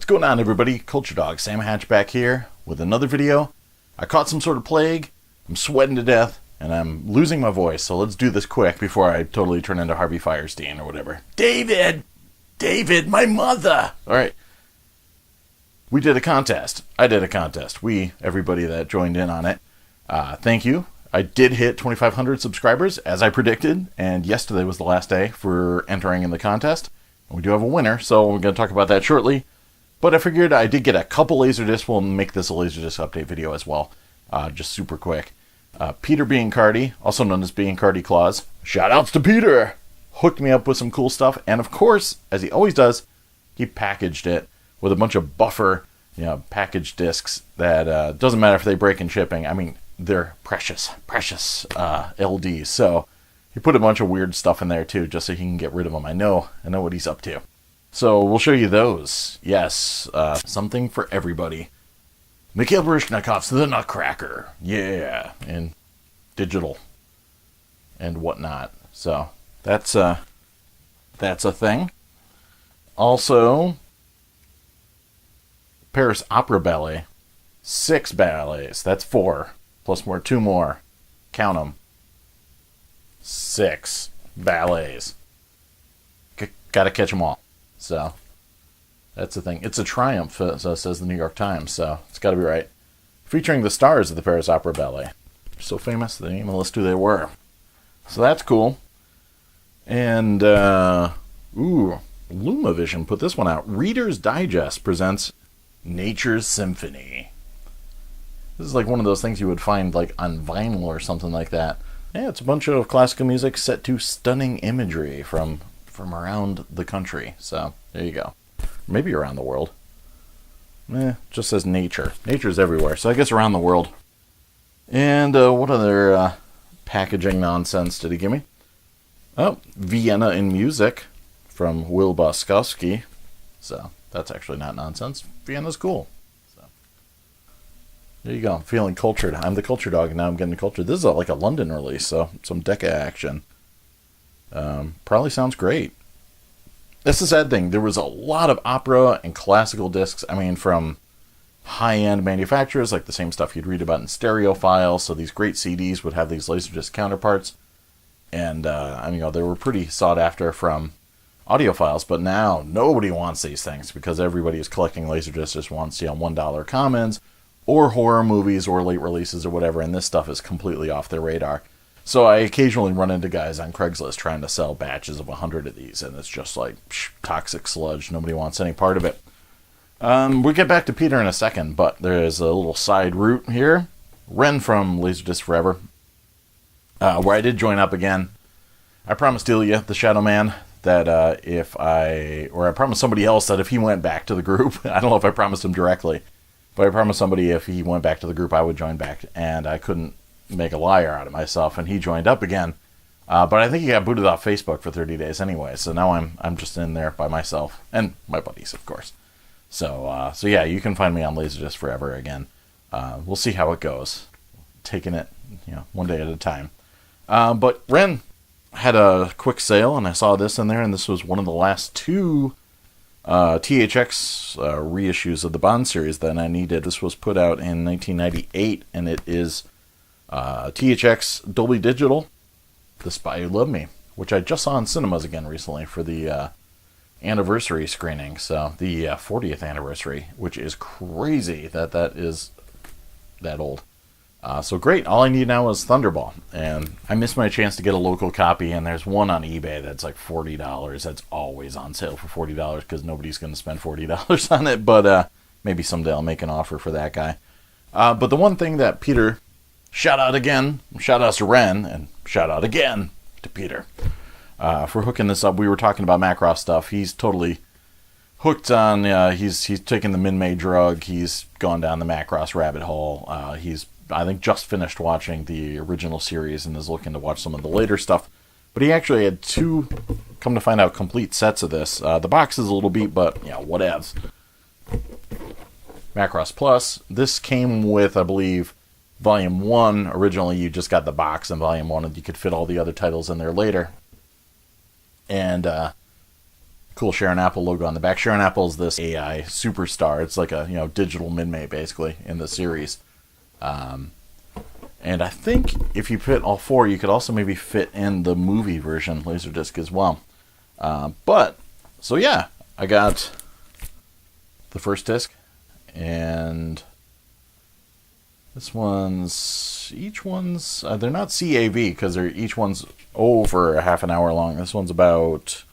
What's going on, everybody? CultureDog Sam Hatchback here with another video. I caught some sort of plague, I'm sweating to death, and I'm losing my voice, so let's do this quick before I totally turn into Harvey Fierstein or whatever. David, my mother! Alright. We did a contest. I did a contest. Everybody that joined in on it. Thank you. I did hit 2,500 subscribers, as I predicted, and yesterday was the last day for entering in the contest. And we do have a winner, so we're going to talk about that shortly. But I figured I did get a couple Laserdiscs. We'll make this a Laserdisc update video as well. Just super quick. Peter Biancardi, also known as Biancardi Claus. Shoutouts to Peter! Hooked me up with some cool stuff. And of course, as he always does, he packaged it with a bunch of buffer, package discs that doesn't matter if they break in shipping. I mean, they're precious LDs. So he put a bunch of weird stuff in there too, just so he can get rid of them. I know what he's up to. So we'll show you those. Yes, something for everybody. Mikhail Baryshnikov's The Nutcracker. Yeah, and digital and whatnot. So that's a thing. Also, Paris Opera Ballet. 6 ballets. That's 4. Plus 2 more. Count them. 6 ballets. Gotta catch them all. So, that's the thing. It's a triumph, so says the New York Times, so it's got to be right. Featuring the stars of the Paris Opera Ballet. So famous, they didn't even list who they were. So that's cool. And, LumaVision put this one out. Reader's Digest presents Nature's Symphony. This is like one of those things you would find like on vinyl or something like that. Yeah, it's a bunch of classical music set to stunning imagery from around the country. So, there you go. Maybe around the world. Just says nature. Nature's everywhere, so I guess around the world. And what other packaging nonsense did he give me? Oh, Vienna in Music from Will Boskowski. So, that's actually not nonsense. Vienna's cool. So, there you go. I'm feeling cultured. I'm the culture dog, and now I'm getting cultured. This is like a London release, so some Decca action. Probably sounds great. That's the sad thing. There was a lot of opera and classical discs. I mean, from high-end manufacturers, like the same stuff you'd read about in Stereophile. So these great CDs would have these Laserdisc counterparts. And, they were pretty sought after from audiophiles. But now, nobody wants these things because everybody is collecting Laserdiscs, just wants, $1 commons or horror movies or late releases or whatever. And this stuff is completely off their radar. So I occasionally run into guys on Craigslist trying to sell batches of 100 of these, and it's just like toxic sludge. Nobody wants any part of it. We'll get back to Peter in a second, but there's a little side route here. Ren from Laserdisc Forever, where I did join up again. I promised Ilya, the Shadow Man, that I promised somebody else that if he went back to the group, I don't know if I promised him directly, but I promised somebody if he went back to the group, I would join back, and I couldn't make a liar out of myself, and he joined up again. But I think he got booted off Facebook for 30 days anyway, so now I'm just in there by myself, and my buddies, of course. So yeah, you can find me on Laserdisc Forever again. We'll see how it goes. Taking it, one day at a time. But Ren had a quick sale, and I saw this in there, and this was one of the last 2 THX reissues of the Bond series that I needed. This was put out in 1998, and it is THX Dolby Digital, The Spy Who Loved Me, which I just saw in cinemas again recently for the anniversary screening, so the 40th anniversary, which is crazy that is that old. So great, all I need now is Thunderball, and I missed my chance to get a local copy, and there's one on eBay that's like $40. That's always on sale for $40 because nobody's going to spend $40 on it, but maybe someday I'll make an offer for that guy. But the one thing that Peter... Shout out again. Shout out to Ren, and shout out again to Peter for hooking this up. We were talking about Macross stuff. He's totally hooked on. He's taken the Min-May drug. He's gone down the Macross rabbit hole. He's, I think, just finished watching the original series and is looking to watch some of the later stuff. But he actually had 2, come to find out, complete sets of this. The box is a little beat, but whatevs. Macross Plus. This came with, I believe, Volume 1, originally you just got the box in Volume 1, and you could fit all the other titles in there later. And cool Sharon Apple logo on the back. Sharon Apple is this AI superstar. It's like a digital Minmay basically in the series. And I think if you fit all four, you could also maybe fit in the movie version Laserdisc as well. So yeah, I got the first disc, and each one's, they're not CAV because each one's over a half an hour long. This one's about,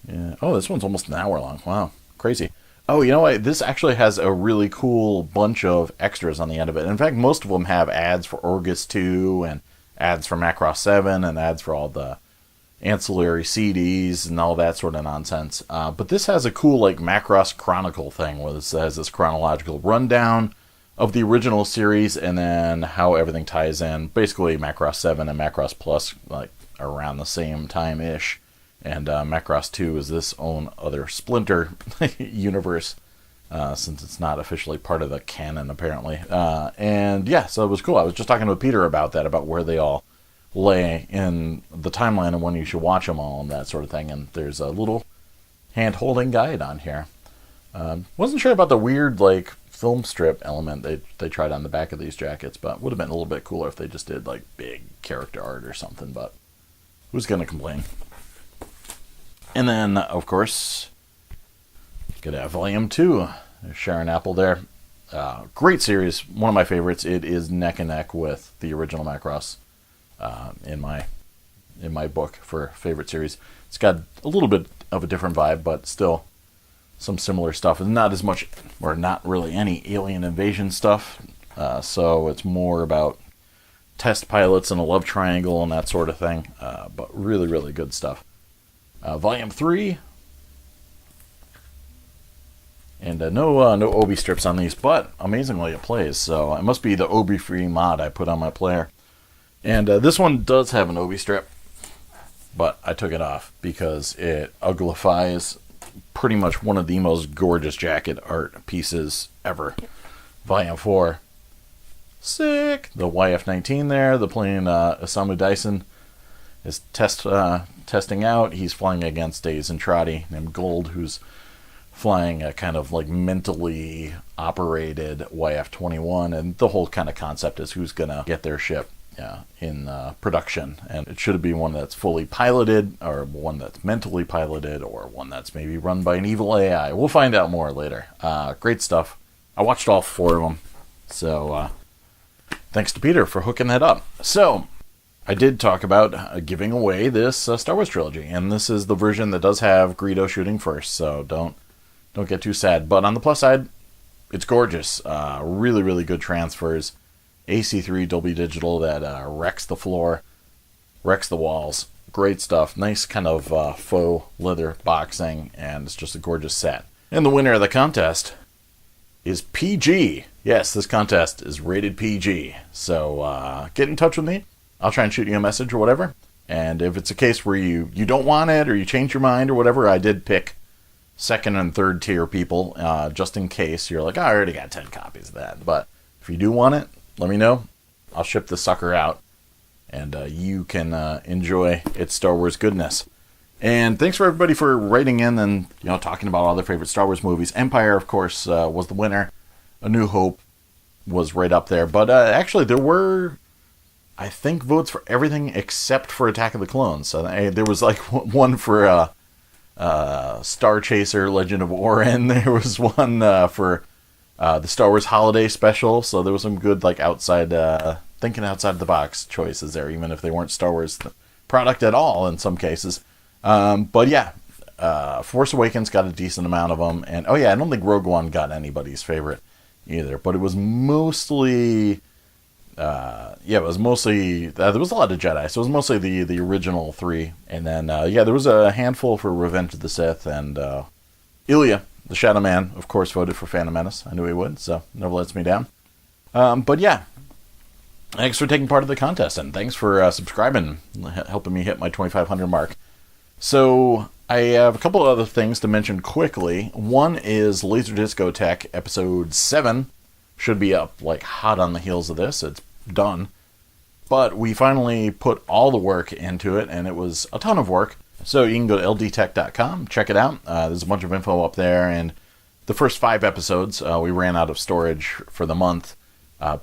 this one's almost an hour long. Wow, crazy. Oh, you know what? This actually has a really cool bunch of extras on the end of it. In fact, most of them have ads for Orgus 2 and ads for Macross 7 and ads for all the ancillary CDs and all that sort of nonsense. But this has a cool like Macross Chronicle thing where it has this chronological rundown of the original series and then how everything ties in. Basically, Macross 7 and Macross Plus like around the same time-ish. And Macross 2 is this own other splinter universe, since it's not officially part of the canon, apparently. And yeah, so it was cool. I was just talking to Peter about that, about where they all lay in the timeline and when you should watch them all and that sort of thing. And there's a little hand-holding guide on here. Wasn't sure about the weird, like, film strip element they tried on the back of these jackets, but would have been a little bit cooler if they just did, like, big character art or something, but who's going to complain? And then, of course, gonna have Volume 2. There's Sharon Apple there. Great series, one of my favorites. It is neck and neck with the original Macross in my book for favorite series. It's got a little bit of a different vibe, but still some similar stuff. It's not as much, or not really any alien invasion stuff. So it's more about test pilots and a love triangle and that sort of thing. But really, really good stuff. Volume 3, and no Obi strips on these, but amazingly it plays, so it must be the Obi-free mod I put on my player. And this one does have an Obi strip, but I took it off because it uglifies pretty much one of the most gorgeous jacket art pieces ever. Volume 4, sick! The YF-19 there, the plane Isamu Dyson is testing out. He's flying against Days and Trotty named Gold, who's flying a kind of like mentally operated YF-21, and the whole kind of concept is who's gonna get their ship in production, and it should be one that's fully piloted, or one that's mentally piloted, or one that's maybe run by an evil AI. We'll find out more later. Great stuff. I watched all 4 of them, so thanks to Peter for hooking that up. So I did talk about giving away this Star Wars trilogy, and this is the version that does have Greedo shooting first, so don't get too sad. But on the plus side, it's gorgeous. Really, really good transfers. AC3 Dolby Digital that wrecks the floor, wrecks the walls. Great stuff. Nice kind of faux leather boxing, and it's just a gorgeous set. And the winner of the contest is PG. Yes, this contest is rated PG. So get in touch with me. I'll try and shoot you a message or whatever. And if it's a case where you don't want it or you change your mind or whatever, I did pick second and third tier people just in case you're like, I already got 10 copies of that. But if you do want it, let me know. I'll ship the sucker out and you can enjoy its Star Wars goodness. And thanks for everybody for writing in and talking about all their favorite Star Wars movies. Empire, of course, was the winner. A New Hope was right up there. But actually, there were, I think, votes for everything except for Attack of the Clones. So there was like one for Star Chaser, Legend of Orin. There was one for the Star Wars Holiday Special. So there was some good like thinking outside the box choices there, even if they weren't Star Wars product at all in some cases. But yeah, Force Awakens got a decent amount of them. And oh yeah, I don't think Rogue One got anybody's favorite either. But it was mostly... it was mostly, there was a lot of Jedi, so it was mostly the original 3, and then, there was a handful for Revenge of the Sith, and, Ilya, the Shadow Man, of course, voted for Phantom Menace. I knew he would, so never lets me down. But yeah, thanks for taking part of the contest, and thanks for subscribing, helping me hit my 2,500 mark. So, I have a couple of other things to mention quickly. One is Laserdisc episode 7. Should be up like hot on the heels of this. It's done. But we finally put all the work into it, and it was a ton of work. So you can go to ldtech.com, check it out. There's a bunch of info up there, and the first 5 episodes, we ran out of storage for the month,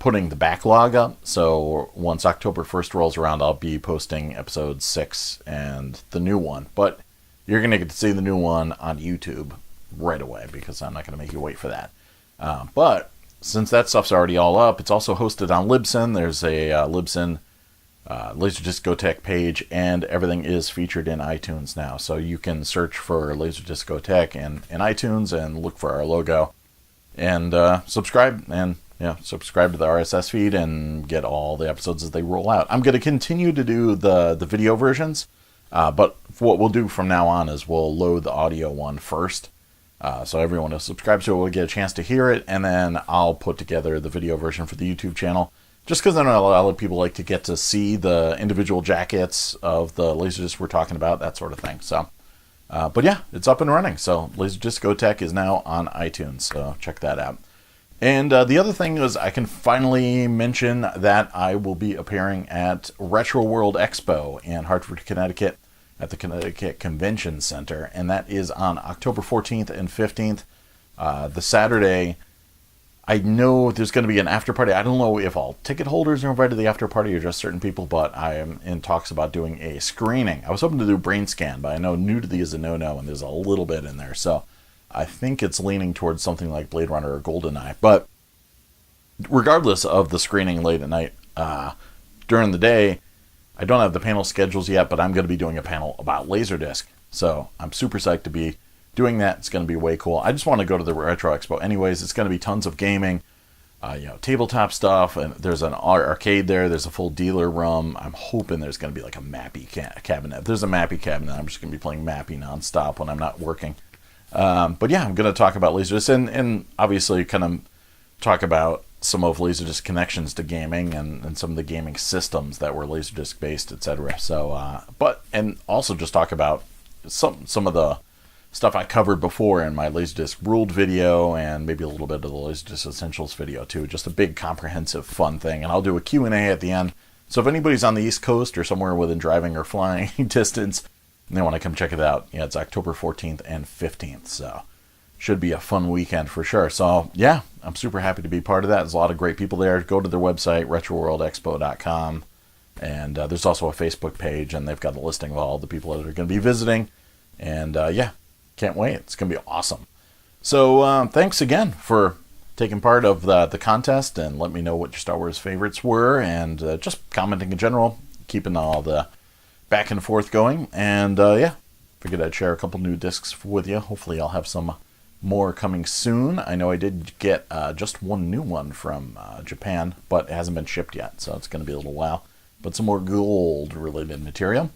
putting the backlog up. So once October 1st rolls around, I'll be posting episode 6 and the new one. But you're going to get to see the new one on YouTube right away, because I'm not going to make you wait for that. But since that stuff's already all up, it's also hosted on Libsyn. There's a Libsyn Laserdisc Go Tech page, and everything is featured in iTunes now. So you can search for Laserdisc Go Tech in iTunes and look for our logo, and subscribe, and subscribe to the RSS feed and get all the episodes as they roll out. I'm going to continue to do the video versions, but what we'll do from now on is we'll load the audio one first. So everyone who subscribes to it will get a chance to hear it, and then I'll put together the video version for the YouTube channel. Just because I know a lot of people like to get to see the individual jackets of the Laserdisc we're talking about, that sort of thing. So, but yeah, it's up and running. So Laserdisc Go Tech is now on iTunes, so check that out. And the other thing is, I can finally mention that I will be appearing at Retro World Expo in Hartford, Connecticut, at the Connecticut Convention Center, and that is on October 14th and 15th. The Saturday, I know there's going to be an after party. I don't know if all ticket holders are invited to the after party or just certain people, but I am in talks about doing a screening. I was hoping to do Brain Scan, but I know nudity is a no-no, and there's a little bit in there. So I think it's leaning towards something like Blade Runner or GoldenEye. But regardless of the screening late at night, during the day, I don't have the panel schedules yet, but I'm going to be doing a panel about Laserdisc. So I'm super psyched to be doing that. It's going to be way cool. I just want to go to the Retro Expo anyways. It's going to be tons of gaming, tabletop stuff, and there's an arcade there. There's a full dealer room. I'm hoping there's going to be like a Mappy cabinet. If there's a Mappy cabinet, I'm just going to be playing Mappy nonstop when I'm not working. But yeah, I'm going to talk about Laserdisc and obviously kind of talk about some of Laserdisc connections to gaming and some of the gaming systems that were Laserdisc based, etc. So, and also just talk about some of the stuff I covered before in my Laserdisc Ruled video, and maybe a little bit of the Laserdisc Essentials video too. Just a big, comprehensive, fun thing. And I'll do a Q&A at the end. So if anybody's on the East Coast or somewhere within driving or flying distance, and they want to come check it out, it's October 14th and 15th. So should be a fun weekend for sure. So yeah, I'm super happy to be part of that. There's a lot of great people there. Go to their website, retroworldexpo.com. And there's also a Facebook page, and they've got a listing of all the people that are going to be visiting. And can't wait. It's going to be awesome. So thanks again for taking part of the contest, and let me know what your Star Wars favorites were, and just commenting in general, keeping all the back and forth going. And figured I'd share a couple new discs with you. Hopefully I'll have some more coming soon. I know I did get just one new one from Japan, but it hasn't been shipped yet, so it's going to be a little while. But some more gold-related material.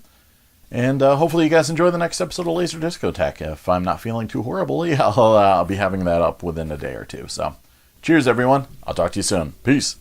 And hopefully you guys enjoy the next episode of Laserdisc Go Tech. If I'm not feeling too horribly, I'll be having that up within a day or two. So, cheers, everyone. I'll talk to you soon. Peace.